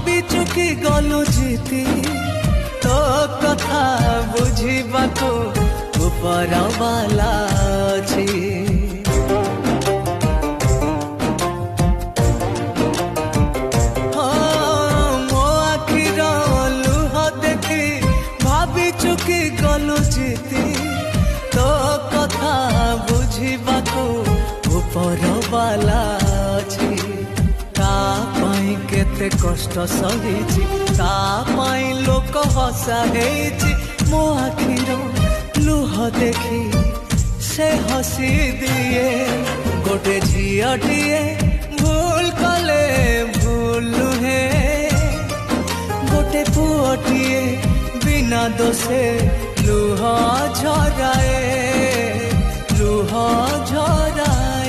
भाभी चुकी गलु जीती तो कथा बुझिबाको ऊपर वाला अछि। मो आखिर लुह देखी भाभी चुकी गलु जीती तो कथा बुझिबाको ऊपर वाला अछि। केते कष्ट सहिची तापाई लोक हसा हेची मो आखिर लुह देखी से हसी दिए। गोटे झियटिए भूल कले भूल नुहे गोटे पुअटिए बिना दोषे लुह झराए लुह झराए।